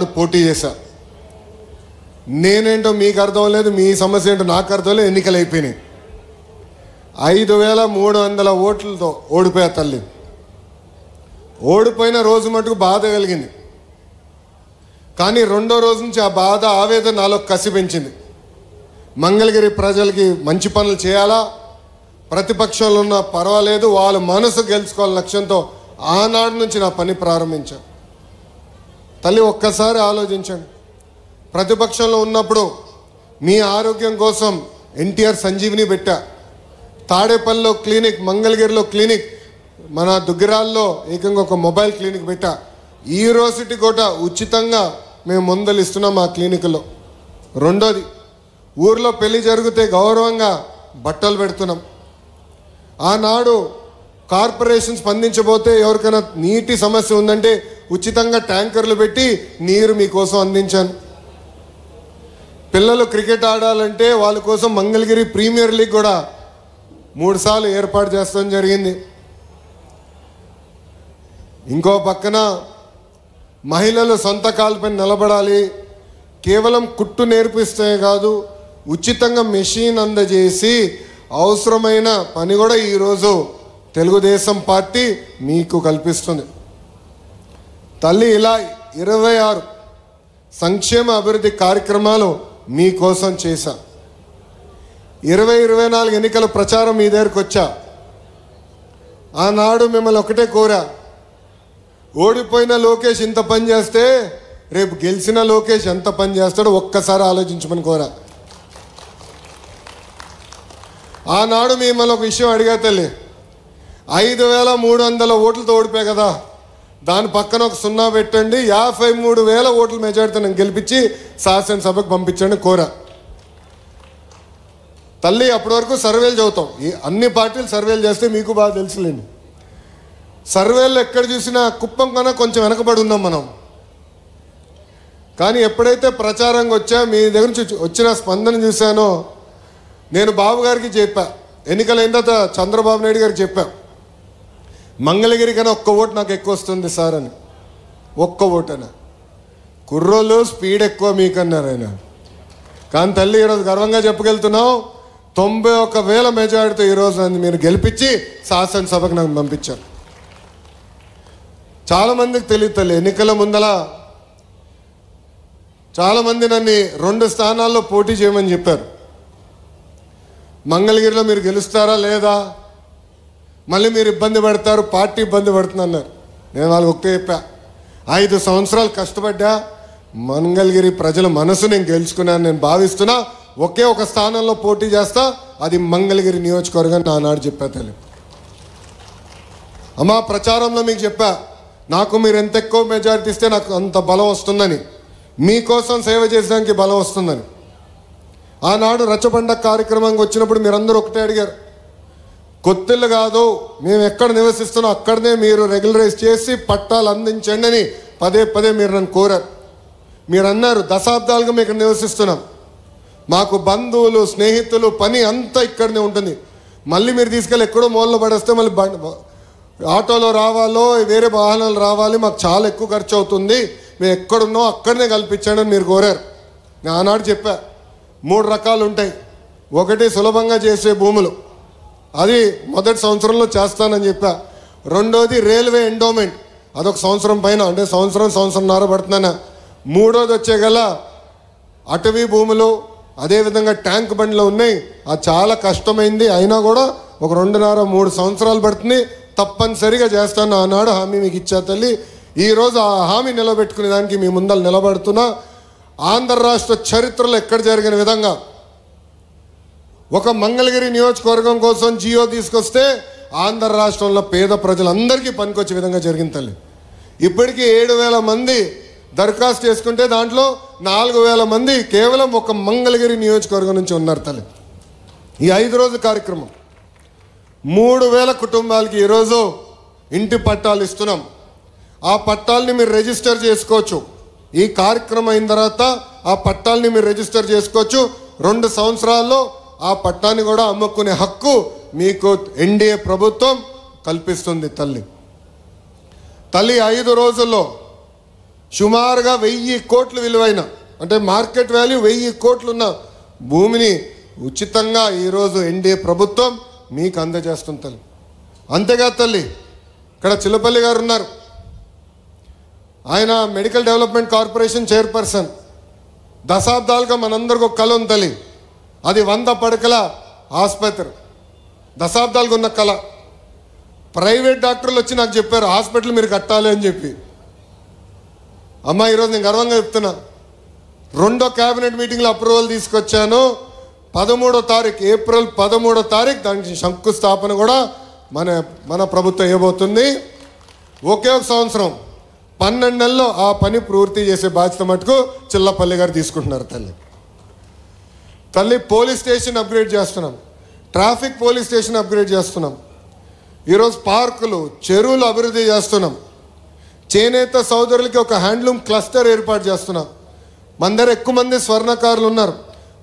ఆనాడు పోటీ చేశా. నేనేంటో మీకు అర్థం లేదు, మీ సమస్య ఏంటో నాకు అర్థం లేదు. ఎన్నికలు అయిపోయినాయి. 5300 ఓట్లతో ఓడిపోయా తల్లి. ఓడిపోయిన రోజు మటుకు బాధ కలిగింది. కానీ రెండో రోజు నుంచి ఆ బాధ, ఆవేదన నాలో కసి పెంచింది. మంగళగిరి ప్రజలకి మంచి పనులు చేయాలా, ప్రతిపక్షంలో ఉన్న పర్వాలేదు, వాళ్ళ మనసు గెలుచుకోవాల లక్ష్యంతో ఆనాడు నుంచి నా పని ప్రారంభించాను. తల్లి ఒక్కసారి ఆలోచించండి. ప్రతిపక్షంలో ఉన్నప్పుడు మీ ఆరోగ్యం కోసం ఎన్టీఆర్ సంజీవిని పెట్టా, తాడేపల్లిలో క్లినిక్, మంగళగిరిలో క్లినిక్, మన దుగ్గిరాల్లో ఏకంగా ఒక మొబైల్ క్లినిక్ పెట్టా. ఈ రోజుటి కూడా ఉచితంగా మేము మందులు ఇస్తున్నాం ఆ క్లినిక్లో. రెండోది, ఊర్లో పెళ్లి జరిగితే గౌరవంగా బట్టలు పెడుతున్నాం. ఆనాడు కార్పొరేషన్ స్పందించబోతే ఎవరికైనా నీటి సమస్య ఉందంటే ఉచితంగా ట్యాంకర్లు పెట్టి నీరు మీకోసం అందించాను. పిల్లలు క్రికెట్ ఆడాలంటే వాళ్ళ కోసం మంగళగిరి ప్రీమియర్ లీగ్ కూడా 3 సార్లు ఏర్పాటు చేస్తాం జరిగింది. ఇంకో పక్కన మహిళలు సొంత కాళ్ళపై నిలబడాలి, కేవలం కుట్టు నేర్పిస్తే కాదు, ఉచితంగా మెషిన్ అందజేసి అవసరమైన పని కూడా ఈరోజు తెలుగుదేశం పార్టీ మీకు కల్పిస్తుంది. తల్లి ఇలా 26 సంక్షేమ అభివృద్ధి కార్యక్రమాలు మీకోసం చేశా. 2024 ఎన్నికల ప్రచారం మీ దగ్గరకు వచ్చా. ఆనాడు మిమ్మల్ని ఒకటే కోరా, ఓడిపోయిన లోకేష్ ఇంత పని చేస్తే రేపు గెలిచిన లోకేష్ ఎంత పని చేస్తాడో ఒక్కసారి ఆలోచించమని కోరా. ఆనాడు మిమ్మల్ని ఒక విషయం అడిగా తల్లి, 5300 ఓట్లతో ఓడిపోయా కదా, దాని పక్కన ఒక 0 పెట్టండి, 53,000 ఓట్ల మెజార్టీతో నేను గెలిపించి శాసనసభకు పంపించండి కోరా. తల్లి అప్పటి వరకు సర్వేలు చదువుతాం, అన్ని పార్టీలు సర్వేలు చేస్తే మీకు బాగా తెలుసులేండి. సర్వేలు ఎక్కడ చూసినా కుప్పం కన్నా కొంచెం వెనకబడి ఉన్నాం మనం. కానీ ఎప్పుడైతే ప్రచారంగా వచ్చా, మీ దగ్గర నుంచి వచ్చిన స్పందన చూశానో, నేను బాబు గారికి చెప్పా, ఎన్నికలైన తర్వాత చంద్రబాబు నాయుడు గారికి చెప్పా, మంగళగిరి కన్నా ఒక్క ఓటు నాకు ఎక్కువ వస్తుంది సార్ అని. ఒక్క ఓటనా? కుర్రోళ్ళు స్పీడ్ ఎక్కువ మీకన్నారు ఆయన. కానీ తల్లి ఈరోజు గర్వంగా చెప్పగలుగుతున్నాం, 91,000 మెజారిటీతో ఈరోజు నన్ను మీరు గెలిపించి శాసనసభకు నాకు పంపించారు. చాలామందికి తెలియదు తల్లి, ఎన్నికల ముందల చాలామంది నన్ను 2 స్థానాల్లో పోటీ చేయమని చెప్పారు. మంగళగిరిలో మీరు గెలుస్తారా లేదా, మళ్ళీ మీరు ఇబ్బంది పడతారు, పార్టీ ఇబ్బంది పడుతుంది అన్నారు. నేను వాళ్ళకి ఒకటే చెప్పా, 5 సంవత్సరాలు కష్టపడ్డా, మంగళగిరి ప్రజల మనసు నేను గెలుచుకున్నాను నేను భావిస్తున్నా. ఒకే ఒక స్థానంలో పోటీ చేస్తా, అది మంగళగిరి నియోజకవర్గం నానాడు చెప్పా తల్లి. అమ్మా ప్రచారంలో మీకు చెప్పా, నాకు మీరు ఎంత ఎక్కువ మెజారిటీ ఇస్తే నాకు అంత బలం వస్తుందని, మీకోసం సేవ చేసడానికి బలం వస్తుందని. ఆనాడు రచ్చబండ కార్యక్రమంకి వచ్చినప్పుడు మీరందరూ ఒకటే అడిగారు, కొత్తిల్లు కాదు, మేము ఎక్కడ నివసిస్తున్నాం అక్కడనే మీరు రెగ్యులరైజ్ చేసి పట్టాలు అందించండి అని పదే మీరు నన్ను కోరారు. మీరు అన్నారు, దశాబ్దాలుగా మేము ఇక్కడ నివసిస్తున్నాం, మాకు బంధువులు స్నేహితులు పని అంతా ఇక్కడనే ఉంటుంది, మళ్ళీ మీరు తీసుకెళ్ళి ఎక్కడో మూలలో పడేస్తే మళ్ళీ ఆటోలో రావాలో వేరే వాహనాలు రావాలి, మాకు చాలా ఎక్కువ ఖర్చు అవుతుంది, మేము ఎక్కడున్నాం అక్కడనే కల్పించండి అని మీరు కోరారు. నేను ఆనాడు చెప్పా, 3 రకాలు ఉంటాయి. ఒకటి సులభంగా చేసే భూములు, అది మొదటి సంవత్సరంలో చేస్తానని చెప్పా. రెండోది రైల్వే ఎండోమెంట్, అదొక సంవత్సరం పైన, అంటే సంవత్సరంన్నర పడుతున్నాను. మూడోది వచ్చే గల అటవీ భూములు, అదేవిధంగా ట్యాంక్ బండ్లు ఉన్నాయి, అది చాలా కష్టమైంది, అయినా కూడా ఒక 2.5-3 సంవత్సరాలు పడుతుంది, తప్పనిసరిగా చేస్తాను ఆనాడు హామీ మీకు ఇచ్చా తల్లి. ఈరోజు ఆ హామీ నిలబెట్టుకునే దానికి మీ ముందర నిలబడుతున్నా. ఆంధ్ర రాష్ట్ర చరిత్రలో ఎక్కడ జరిగిన విధంగా ఒక మంగళగిరి నియోజకవర్గం కోసం జియో తీసుకొస్తే ఆంధ్ర రాష్ట్రంలో పేద ప్రజలందరికీ పనికొచ్చే విధంగా జరిగింది తల్లి. ఇప్పటికీ 7,000 మంది దరఖాస్తు చేసుకుంటే దాంట్లో 4,000 మంది కేవలం ఒక మంగళగిరి నియోజకవర్గం నుంచి ఉన్నారు తల్లి. ఈ 5 రోజుల కార్యక్రమం 3,000 కుటుంబాలకి ఈరోజు ఇంటి పట్టాలు ఇస్తున్నాం. ఆ పట్టాలని మీరు రిజిస్టర్ చేసుకోవచ్చు. ఈ కార్యక్రమం అయిన తర్వాత ఆ పట్టాలని మీరు రిజిస్టర్ చేసుకోవచ్చు. 2 సంవత్సరాల్లో ఆ పట్టాన్ని కూడా అమ్ముకునే హక్కు మీకు ఎన్డీఏ ప్రభుత్వం కల్పిస్తుంది తల్లి. 5 రోజుల్లో సుమారుగా 1000 కోట్లు విలువైన, అంటే మార్కెట్ వాల్యూ 1000 కోట్లున్న భూమిని ఉచితంగా ఈరోజు ఎన్డీఏ ప్రభుత్వం మీకు అందజేస్తుంది తల్లి. అంతేకాదు తల్లి, ఇక్కడ చిల్లపల్లి గారు ఉన్నారు, ఆయన మెడికల్ డెవలప్మెంట్ కార్పొరేషన్ చైర్పర్సన్. దశాబ్దాలుగా మనందరికీ ఒక కళ ఉంది తల్లి, అది 100 పడకల ఆసుపత్రి. దశాబ్దాలుగా ఉన్న కళ. ప్రైవేట్ డాక్టర్లు వచ్చి నాకు చెప్పారు హాస్పిటల్ మీరు కట్టాలి అని చెప్పి. అమ్మా ఈరోజు నేను గర్వంగా చెప్తున్నా, 2వ క్యాబినెట్ మీటింగ్లో అప్రూవల్ తీసుకొచ్చాను. 13వ తారీఖు, ఏప్రిల్ 13వ తారీఖు దానికి శంకుస్థాపన కూడా మన ప్రభుత్వం ఇవ్వబోతుంది. ఒకే ఒక సంవత్సరం 12 నెలల్లో ఆ పని పూర్తి చేసే బాధ్యత మటుకు చిల్లపల్లి గారు తీసుకుంటున్నారు తల్లి. పోలీస్ స్టేషన్ అప్గ్రేడ్ చేస్తున్నాం, ట్రాఫిక్ పోలీస్ స్టేషన్ అప్గ్రేడ్ చేస్తున్నాం. ఈరోజు పార్కులు, చెరువులు అభివృద్ధి చేస్తున్నాం. చేనేత సోదరులకి ఒక హ్యాండ్లూమ్ క్లస్టర్ ఏర్పాటు చేస్తున్నాం. మన దగ్గర ఎక్కువ మంది స్వర్ణకారులు ఉన్నారు,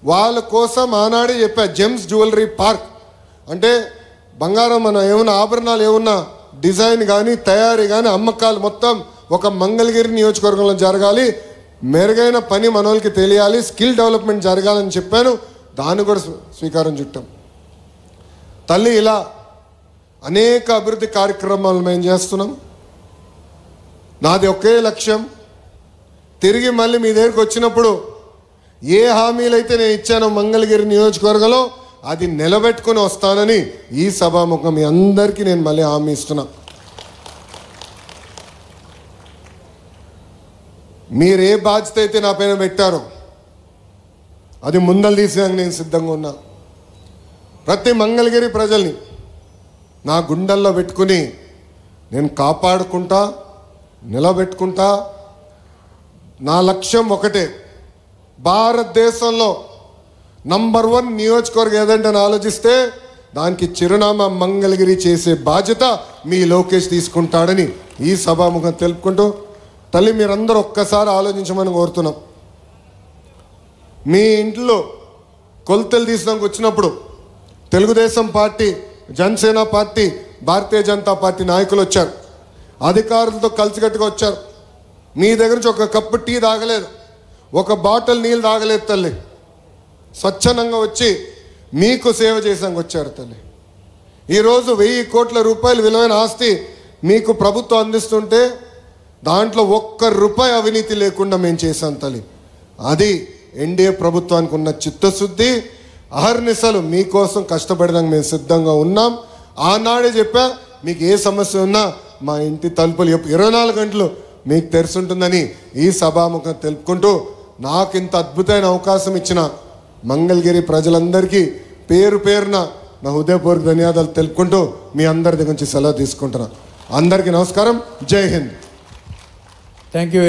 వాళ్ళ కోసం ఆనాడే చెప్పా జెమ్స్ జ్యువెలరీ పార్క్. అంటే బంగారం మన ఏమన్నా ఆభరణాలు ఏమన్నా డిజైన్ కానీ తయారీ కానీ అమ్మకాలు మొత్తం ఒక మంగళగిరి నియోజకవర్గంలో జరగాలి, మెరుగైన పని మనోళ్ళకి తెలియాలి, స్కిల్ డెవలప్మెంట్ జరగాలని చెప్పాను. దాన్ని కూడా స్వీకారం చుట్టాం తల్లి. ఇలా అనేక అభివృద్ధి కార్యక్రమాలు మేము చేస్తున్నాం. నాది ఒకే లక్ష్యం, తిరిగి మళ్ళీ మీ దగ్గరికి వచ్చినప్పుడు ఏ హామీలైతే నేను ఇచ్చానో మంగళగిరి నియోజకవర్గంలో అది నిలబెట్టుకుని వస్తానని ఈ సభాముఖం మీ అందరికీ నేను మళ్ళీ హామీ ఇస్తున్నా. మీరు ఏ బాధ్యత అయితే నా పైన పెట్టారో అది ముందలు తీసేందుకు నేను సిద్ధంగా ఉన్నా. ప్రతి మంగళగిరి ప్రజల్ని నా గుండెల్లో పెట్టుకుని నేను కాపాడుకుంటా, నిలబెట్టుకుంటా. నా లక్ష్యం ఒకటే, భారతదేశంలో నంబర్ 1 నియోజకవర్గం ఏదంటే ఆలోచిస్తే దానికి చిరునామా మంగళగిరి చేసే బాధ్యత మీ లోకేష్ తీసుకుంటాడని ఈ సభాముఖం తెలుపుకుంటూ తల్లి మీరందరూ ఒక్కసారి ఆలోచించమని కోరుతున్నాం. మీ ఇంట్లో కొలతలు తీసినాక వచ్చినప్పుడు Telugu Desam party, Janasena party, Bharatiya Janata party నాయకులు వచ్చారు, అధికారులతో కలిసికట్టుగా వచ్చారు. మీ దగ్గర నుంచి ఒక కప్పు టీ తాగలేదు, ఒక బాటిల్ నీళ్ళు తాగలేదు తల్లి. స్వచ్ఛందంగా వచ్చి మీకు సేవ చేసాక వచ్చారు తల్లి. ఈరోజు 1000 కోట్ల రూపాయలు విలువైన ఆస్తి మీకు ప్రభుత్వం అందిస్తుంటే దాంట్లో ₹1 అవినీతి లేకుండా మేము చేశాం తల్లి. అది ఎన్డీఏ ప్రభుత్వానికి ఉన్న చిత్తశుద్ధి. అహర్నిశలు మీకోసం కష్టపడడానికి మేము సిద్ధంగా ఉన్నాం. ఆనాడే చెప్పా, మీకు ఏ సమస్య ఉన్నా మా ఇంటి తలుపులు 24 గంటలు మీకు తెరుచుంటుందని ఈ సభాముఖం తెలుపుకుంటూ నాకు ఇంత అద్భుతమైన అవకాశం ఇచ్చిన మంగళగిరి ప్రజలందరికీ పేరు పేరున నా హృదయపూర్వక ధన్యవాదాలు తెలుపుకుంటూ మీ అందరి దగ్గర నుంచి సెలవు తీసుకుంటున్నాను. అందరికీ నమస్కారం. జై హింద్. Thank you.